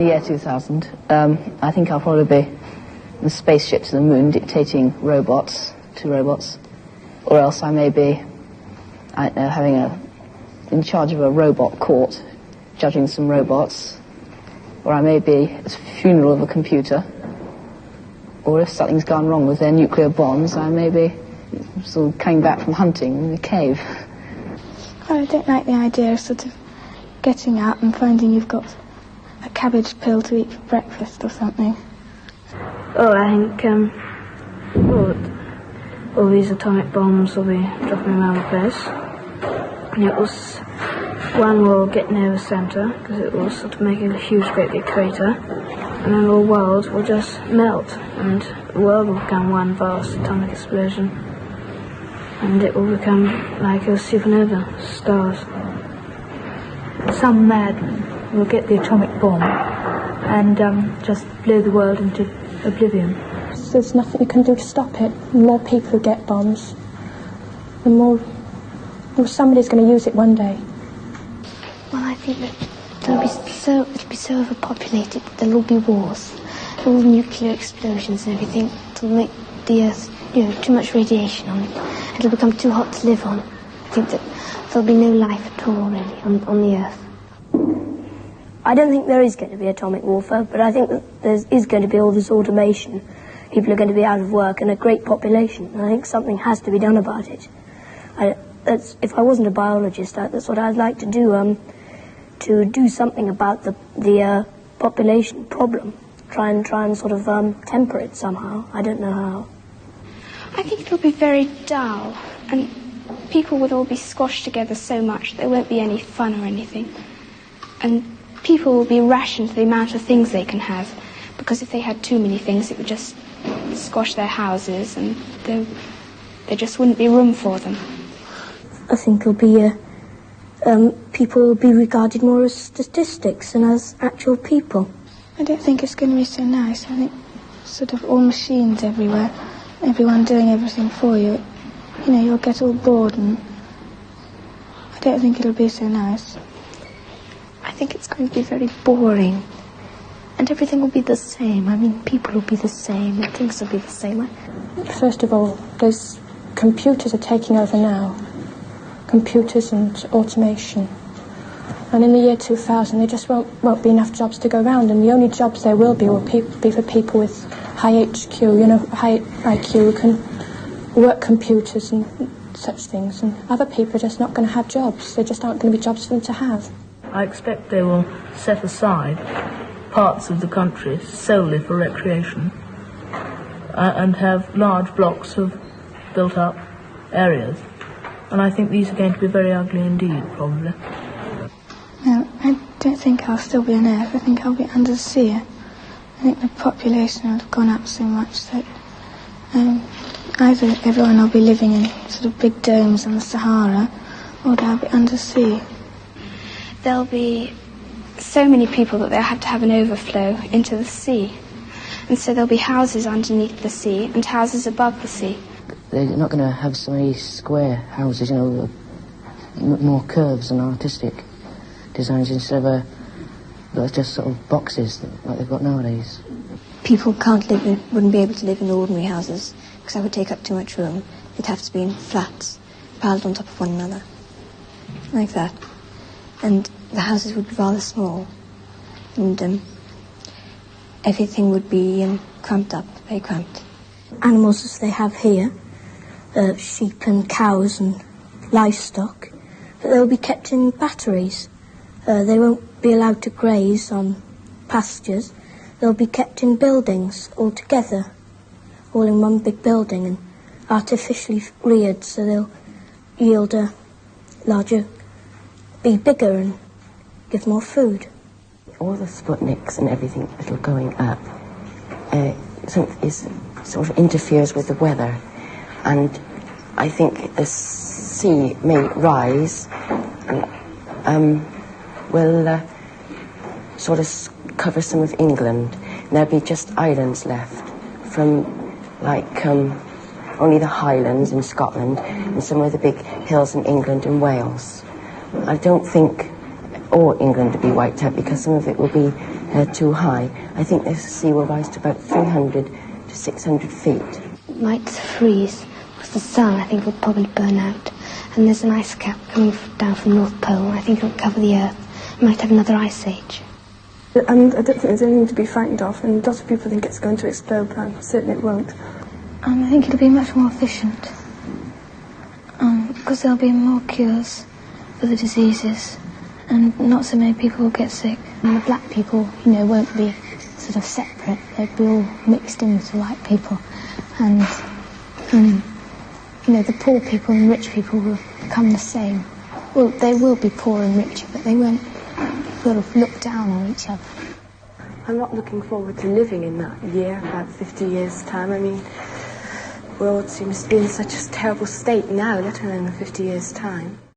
The year 2000, I think I'll probably be in a spaceship to the moon dictating robots, or else I may be, I don't know, in charge of a robot court, judging some robots, or I may be at the funeral of a computer, or if something's gone wrong with their nuclear bombs, I may be sort of coming back from hunting in a cave. I don't like the idea of sort of getting up and finding you've got a cabbage pill to eat for breakfast or something. Oh, I think all these atomic bombs will be dropping around the place. And one will get near the centre, because it will sort of make a huge, great big crater, and then the world will just melt, and the world will become one vast atomic explosion, and it will become like a supernova, stars. Some madman will get the atomic bomb and just blow the world into oblivion. There's nothing you can do to stop it. The more people who get bombs, the more somebody's going to use it one day. Well, I think that it'll be so overpopulated that there'll all be wars, all nuclear explosions and everything. It'll make the Earth, too much radiation on it. It'll become too hot to live on. I think that there'll be no life at all, really, on the Earth. I don't think there is going to be atomic warfare, but I think that there is going to be all this automation. People are going to be out of work and a great population. And I think something has to be done about it. If I wasn't a biologist, that's what I'd like to do something about the population problem. Try and sort of temper it somehow. I don't know how. I think it'll be very dull, and people would all be squashed together so much there won't be any fun or anything. And people will be rationed to the amount of things they can have, because if they had too many things it would just squash their houses and there just wouldn't be room for them. I think it'll be people will be regarded more as statistics than as actual people. I don't think it's going to be so nice. I think sort of all machines everywhere, everyone doing everything for you. You'll get all bored, and I don't think it'll be so nice. I think it's going to be very boring, and everything will be the same. I mean, people will be the same, and things will be the same. First of all, those computers are taking over now. Computers and automation. And in the year 2000, there just won't be enough jobs to go around, and the only jobs there will be for people with high HQ, high IQ, who can work computers and such things. And other people are just not going to have jobs. There just aren't going to be jobs for them to have. I expect they will set aside parts of the country solely for recreation and have large blocks of built-up areas. And I think these are going to be very ugly indeed, probably. No, I don't think I'll still be on Earth. I think I'll be under the sea. I think the population will have gone up so much that either everyone will be living in sort of big domes in the Sahara, or they'll be under the sea. There'll be so many people that they'll have to have an overflow into the sea. And so there'll be houses underneath the sea and houses above the sea. They're not going to have so many square houses, more curves and artistic designs instead of just sort of boxes like they've got nowadays. People wouldn't be able to live in ordinary houses because that would take up too much room. They'd have to be in flats, piled on top of one another, like that. And the houses would be rather small, and everything would be cramped up, very cramped. Animals as they have here, sheep and cows and livestock, but they'll be kept in batteries. They won't be allowed to graze on pastures. They'll be kept in buildings all together, all in one big building, and artificially reared, so they'll yield a larger, be bigger and give more food. All the Sputniks and everything that are going up sort of interferes with the weather, and I think the sea may rise and will sort of cover some of England, and there'll be just islands left from only the Highlands in Scotland and some of the big hills in England and Wales. I don't think all England to be wiped out because some of it will be too high. I think the sea will rise to about 300 to 600 feet. It might freeze, because the sun, I think, will probably burn out. And there's an ice cap coming down from North Pole, and I think it'll cover the Earth. It might have another ice age. And I don't think there's anything to be frightened of, and lots of people think it's going to explode, but I'm certain it won't. I think it'll be much more efficient, because there'll be more cures for the diseases, and not so many people will get sick. And the black people, won't be sort of separate. They'll be all mixed in with the white people. And, the poor people and rich people will become the same. Well, they will be poor and richer, but they won't sort of look down on each other. I'm not looking forward to living in that year, about 50 years' time. I mean, the world seems to be in such a terrible state now, let alone in 50 years' time.